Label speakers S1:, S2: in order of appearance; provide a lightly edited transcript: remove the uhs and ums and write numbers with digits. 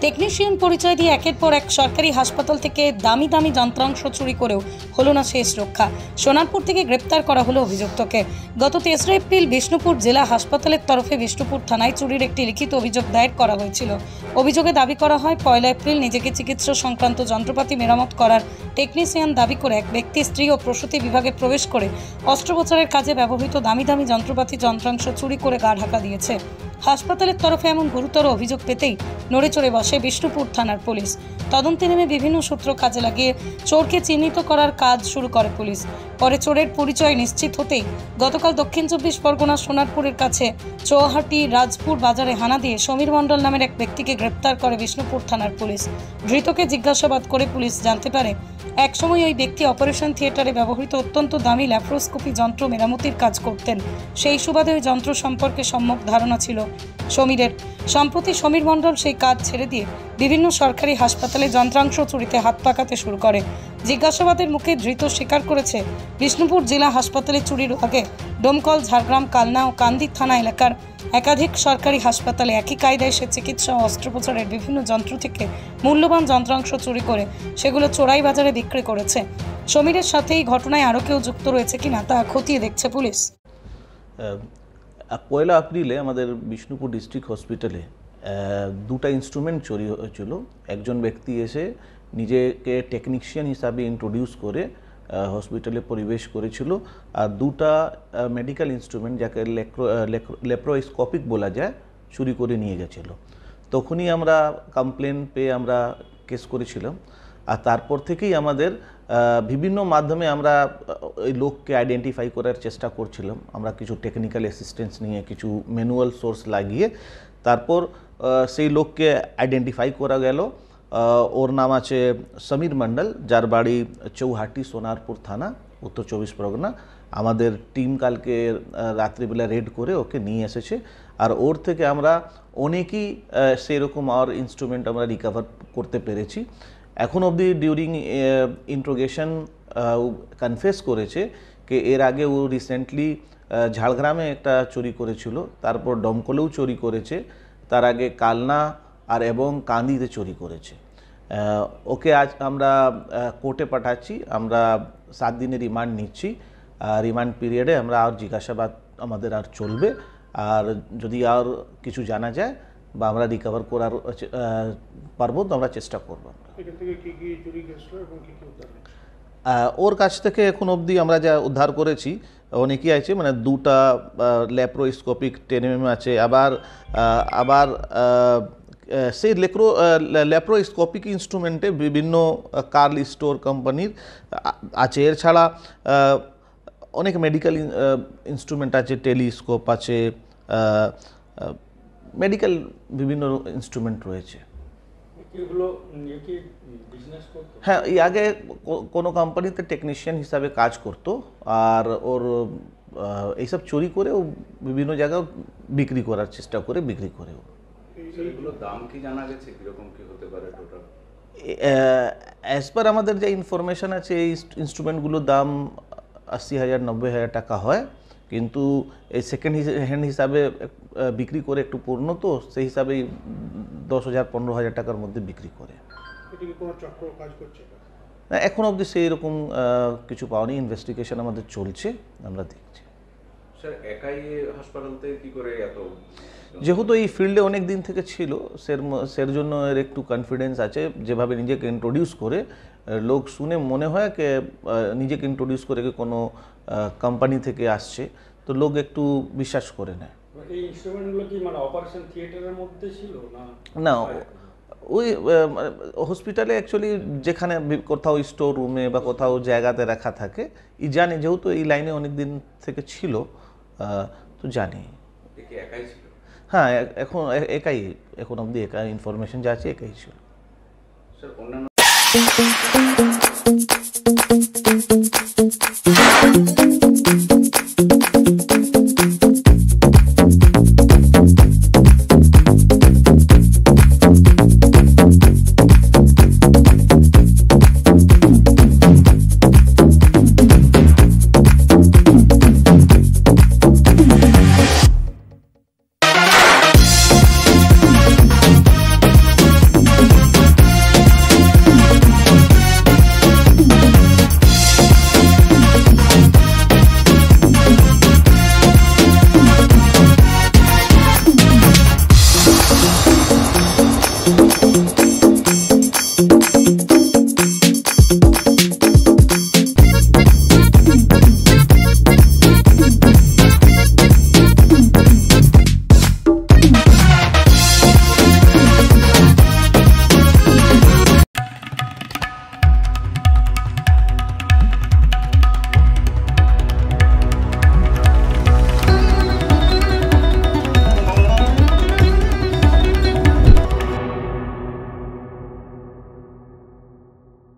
S1: Technician পরিচয় দিয়ে একের পর এক সরকারি হাসপাতাল থেকে দামি দামি যন্ত্রাংশ চুরি করেও হলো না শেষ রক্ষা। সোনারপুর থেকে গ্রেপ্তার করা হলো অভিযুক্তকে। গত 3 এপ্রিল বিষ্ণুপুর জেলা হাসপাতালের তরফে বিষ্ণুপুর থানায় চুরির একটি লিখিত অভিযোগ দায়ের করা হয়েছিল। অভিযোগে দাবি করা হয় 1 এপ্রিল নিজেকে চিকিৎসা সংক্রান্ত যন্ত্রপাতি মেরামত করার টেকনিশিয়ান দাবি করে এক ব্যক্তি স্ত্রী ও প্রসূতি বিভাগে প্রবেশ করে অস্ত্রোপচারের কাজে ব্যবহৃত দামি দামি যন্ত্রাংশ চুরি করে গা ঢাকা দিয়েছে। হাসপাতালের তরফে এমন গুরুতর অভিযোগ পেতেই নড়েচড়ে বসে বিষ্ণুপুর থানার পুলিশ। তদন্তে নেমে বিভিন্ন সূত্র কাজে লাগিয়ে চোরকে চিহ্নিত করার কাজ শুরু করে পুলিশ। পরে চোরের পরিচয় নিশ্চিত হতেই গতকাল দক্ষিণ 24 পরগনা সোনারপুরের কাছে চৌহাটি রাজপুর বাজারে হানা দিয়ে সমীর মণ্ডল নামের এক ব্যক্তিকে গ্রেপ্তার করে বিষ্ণুপুর থানার পুলিশ। ধৃতকে জিজ্ঞাসাবাদ করে পুলিশ জানতে পারে একসময় ওই ব্যক্তি অপারেশন থিয়েটারে ব্যবহৃত অত্যন্ত দামি ল্যাপ্রোস্কোপি যন্ত্র মেরামতির কাজ করতেন। সেই সুবাদে ওই যন্ত্র সম্পর্কে সম্যক ধারণা ছিল সমীরের। সম্প্রতি সমীর মণ্ডল সেই কাজ ছেড়ে দিয়ে বিভিন্ন সরকারি হাসপাতালে যন্ত্রাংশ চুরিতে হাত পাকাতে শুরু করে। জিজ্ঞাসাবাদের মুখে ধৃত স্বীকার করেছে বিষ্ণুপুর জেলা হাসপাতালে চুরির আগে ডোমকল, ঝাড়গ্রাম, কালনা ও কান্দি থানা এলাকার একাধিক সরকারি হাসপাতালে একই কায়দায় সে চিকিৎসা ও অস্ত্রোপচারের বিভিন্ন যন্ত্র থেকে মূল্যবান যন্ত্রাংশ চুরি করে সেগুলো চোরাই বাজারে বিক্রি করেছে। সমীরের সাথে এই ঘটনায় আরও কেউ যুক্ত রয়েছে কিনা তা খতিয়ে দেখছে পুলিশ।
S2: 1 এপ্রিলে আমাদের বিষ্ণুপুর ডিস্ট্রিক্ট হসপিটালে দুটা ইনস্ট্রুমেন্ট চুরি হয়েছিল। একজন ব্যক্তি এসে নিজেকে টেকনিশিয়ান হিসাবে ইন্ট্রোডিউস করে হসপিটালে প্রবেশ করেছিল, আর দুটা মেডিকেল ইনস্ট্রুমেন্ট যাকে ল্যাপ্রোস্কোপিক বলা যায় চুরি করে নিয়ে গেছিল। তখনই আমরা কমপ্লেন পেয়ে আমরা কেস করেছিলাম, আর তারপর থেকেই আমাদের বিভিন্ন মাধ্যমে আমরা ওই লোককে আইডেন্টিফাই করার চেষ্টা করছিলাম। আমরা কিছু টেকনিক্যাল অ্যাসিস্ট্যান্স নিয়ে, কিছু ম্যানুয়াল সোর্স লাগিয়ে তারপর সেই লোককে আইডেন্টিফাই করা গেল। ওর নাম আছে সমীর মণ্ডল, যার বাড়ি চৌহাটি, সোনারপুর থানা, উত্তর 24 পরগনা। আমাদের টিম কালকে রাত্রিবেলা রেড করে ওকে নিয়ে এসেছে, আর ওর থেকে আমরা অনেকই সেরকম আর ইনস্ট্রুমেন্ট আমরা রিকভার করতে পেরেছি। এখন অবধি ডিউরিং ইন্ট্রোগেশন কনফেস করেছে যে এর আগে ও রিসেন্টলি ঝাড়গ্রামে একটা চুরি করেছিল, তারপর ডমকলেও চুরি করেছে, তার আগে কালনা আর এবং কান্দিতে চুরি করেছে। ওকে আজ আমরা কোর্টে পাঠাচ্ছি, আমরা 7 দিনের রিমান্ড নিচ্ছি। রিমান্ড পিরিয়ডে আমরা আর জিজ্ঞাসাবাদ আমাদের আর চলবে, আর যদি আর কিছু জানা যায় বা আমরা রিকভার করার পারবো তো আমরা চেষ্টা করব। ওর কাছ থেকে এখন অবধি আমরা যা উদ্ধার করেছি অনেকই আছে, মানে দুটা ল্যাপ্রোস্কোপিক 10 mm আছে, আবার সেই ল্যাপ্রোস্কোপিক ইনস্ট্রুমেন্টে বিভিন্ন কার্ল স্টোর কোম্পানির আছে। এর ছাড়া অনেক মেডিকেল ইনস্ট্রুমেন্ট আছে, টেলিস্কোপ আছে, মেডিকেল বিভিন্ন ইনস্ট্রুমেন্ট রয়েছে। হ্যাঁ, এই আগে কোনো কোম্পানিতে টেকনিশিয়ান হিসাবে কাজ করতো, আর ওর এইসব চুরি করে ও বিভিন্ন জায়গায় বিক্রি করার চেষ্টা করে বিক্রি করে।
S3: এগুলোর দাম কি জানা গেছে, কিরকম কি হতে পারে টোটাল?
S2: অ্যাজ পার আমাদের যে ইনফরমেশন আছে, এই ইনস্ট্রুমেন্টগুলোর দাম 80,000 90,000 টাকা হয়, কিন্তু এই সেকেন্ড হ্যান্ড হিসাবে বিক্রি করে একটু পূর্ণ, তো সেই হিসাবে 10,000 15,000 টাকার মধ্যে বিক্রি করে। এখন অবধি সেই রকম কিছু পাওনি, ইনভেস্টিগেশন আমাদের চলছে, আমরা দেখছি।
S3: স্যার, একাই হাসপাতাল থেকে কি করে এত,
S2: যেহেতু এই ফিল্ডে অনেক দিন থেকে ছিল, সের জন্য এর একটু কনফিডেন্স আছে। যেভাবে নিজেকে ইন্ট্রোডিউস করে লোক শুনে মনে হয় যে নিজেকে ইন্ট্রোডিউস করে কোনো কোম্পানি থেকে আসছে, তো লোক একটু বিশ্বাস করে নেয়।
S4: এই ইনস্ট্রুমেন্টগুলো কি মানে অপারেশন থিয়েটারের মধ্যে ছিল
S2: না, ওই হসপিটালে অ্যাকচুয়ালি যেখানে কোথাও স্টোর রুমে বা কোথাও জায়গাতে রাখা থাকে, জানি, যেহেতু এই লাইনে অনেক দিন থেকে ছিল, তো জানি।
S3: একাই ছিল?
S2: হ্যাঁ, এখন অবধি একাই, ইনফরমেশন যা আছে একাই ছিল।
S3: স্যার, অন্যান্য